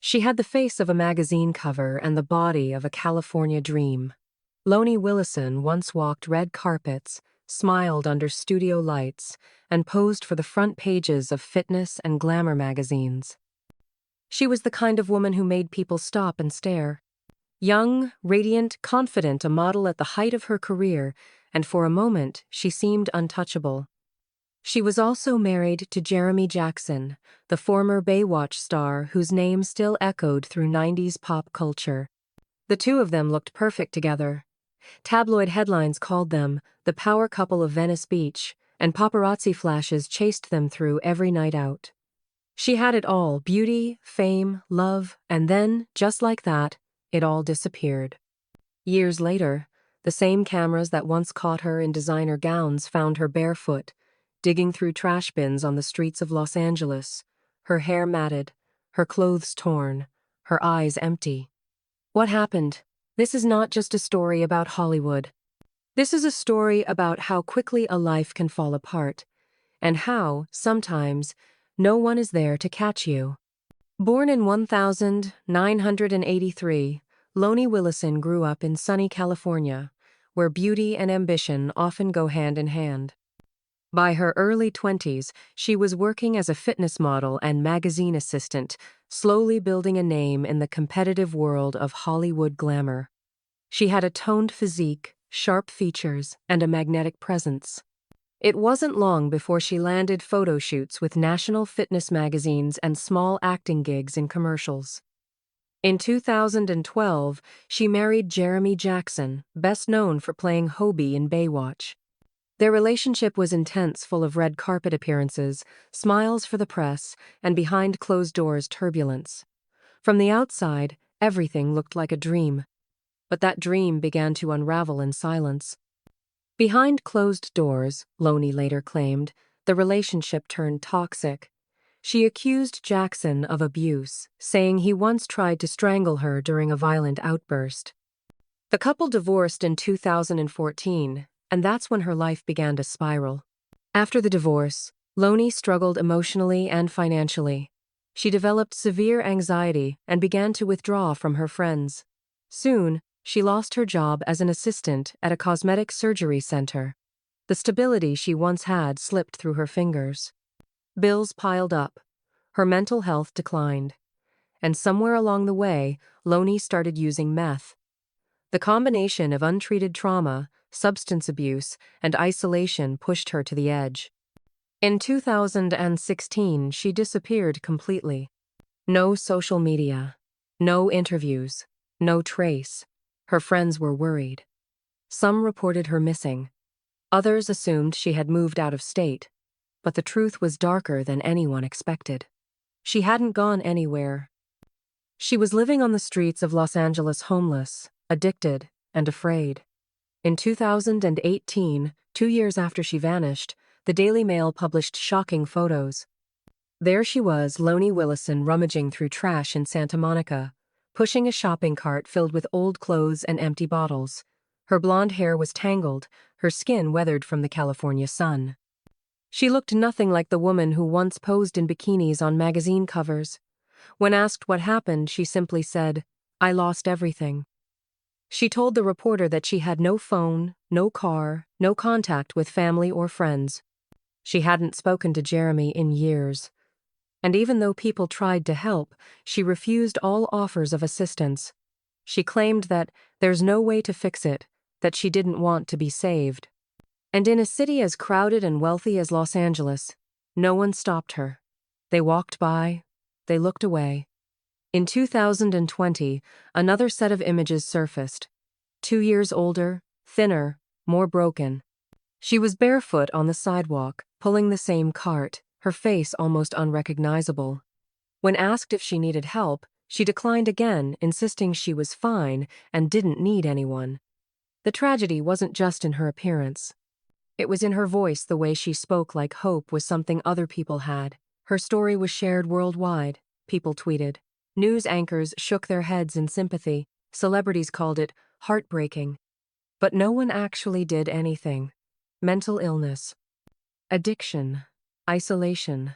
She had the face of a magazine cover and the body of a California dream. Loni Willison once walked red carpets, smiled under studio lights, and posed for the front pages of fitness and glamour magazines. She was the kind of woman who made people stop and stare. Young, radiant, confident, a model at the height of her career, and for a moment she seemed untouchable. She was also married to Jeremy Jackson, the former Baywatch star whose name still echoed through 90s pop culture. The two of them looked perfect together. Tabloid headlines called them the power couple of Venice Beach, and paparazzi flashes chased them through every night out. She had it all: beauty, fame, love, and then, just like that, it all disappeared. Years later, the same cameras that once caught her in designer gowns found her barefoot, digging through trash bins on the streets of Los Angeles, her hair matted, her clothes torn, her eyes empty. What happened? This is not just a story about Hollywood. This is a story about how quickly a life can fall apart, and how, sometimes, no one is there to catch you. Born in 1983, Loni Willison grew up in sunny California, where beauty and ambition often go hand in hand. By her early 20s, she was working as a fitness model and magazine assistant, slowly building a name in the competitive world of Hollywood glamour. She had a toned physique, sharp features, and a magnetic presence. It wasn't long before she landed photo shoots with national fitness magazines and small acting gigs in commercials. In 2012, she married Jeremy Jackson, best known for playing Hobie in Baywatch. Their relationship was intense, full of red carpet appearances, smiles for the press, and behind closed doors turbulence. From the outside, everything looked like a dream. But that dream began to unravel in silence. Behind closed doors, Loni later claimed, the relationship turned toxic. She accused Jackson of abuse, saying he once tried to strangle her during a violent outburst. The couple divorced in 2014, and that's when her life began to spiral. After the divorce, Loni struggled emotionally and financially. She developed severe anxiety and began to withdraw from her friends. Soon, she lost her job as an assistant at a cosmetic surgery center. The stability she once had slipped through her fingers. Bills piled up. Her mental health declined. And somewhere along the way, Loni started using meth. The combination of untreated trauma, substance abuse, and isolation pushed her to the edge. In 2016, she disappeared completely. No social media, no interviews, no trace. Her friends were worried. Some reported her missing. Others assumed she had moved out of state. But the truth was darker than anyone expected. She hadn't gone anywhere. She was living on the streets of Los Angeles, homeless, addicted, and afraid. In 2018, 2 years after she vanished, the Daily Mail published shocking photos. There she was, Loni Willison, rummaging through trash in Santa Monica, pushing a shopping cart filled with old clothes and empty bottles. Her blonde hair was tangled, her skin weathered from the California sun. She looked nothing like the woman who once posed in bikinis on magazine covers. When asked what happened, she simply said, "I lost everything." She told the reporter that she had no phone, no car, no contact with family or friends. She hadn't spoken to Jeremy in years. And even though people tried to help, she refused all offers of assistance. She claimed that there's no way to fix it, that she didn't want to be saved. And in a city as crowded and wealthy as Los Angeles, no one stopped her. They walked by, they looked away. In 2020, another set of images surfaced. 2 years older, thinner, more broken. She was barefoot on the sidewalk, pulling the same cart, her face almost unrecognizable. When asked if she needed help, she declined again, insisting she was fine and didn't need anyone. The tragedy wasn't just in her appearance. It was in her voice, the way she spoke like hope was something other people had. Her story was shared worldwide, people tweeted. News anchors shook their heads in sympathy. Celebrities called it heartbreaking. But no one actually did anything. Mental illness, addiction, isolation.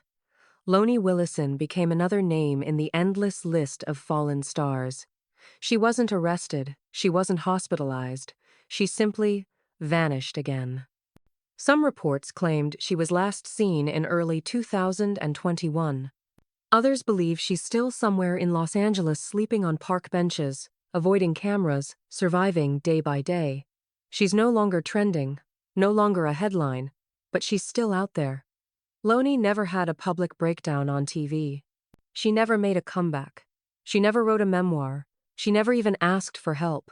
Loni Willison became another name in the endless list of fallen stars. She wasn't arrested, she wasn't hospitalized, she simply vanished again. Some reports claimed she was last seen in early 2021. Others believe she's still somewhere in Los Angeles sleeping on park benches, avoiding cameras, surviving day by day. She's no longer trending, no longer a headline, but she's still out there. Loni never had a public breakdown on TV. She never made a comeback. She never wrote a memoir. She never even asked for help.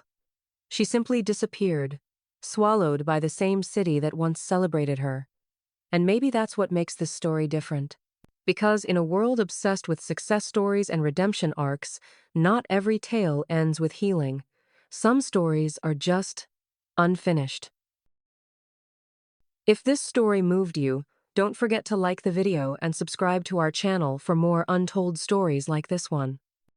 She simply disappeared, swallowed by the same city that once celebrated her. And maybe that's what makes this story different. Because in a world obsessed with success stories and redemption arcs, not every tale ends with healing. Some stories are just unfinished. If this story moved you, don't forget to like the video and subscribe to our channel for more untold stories like this one.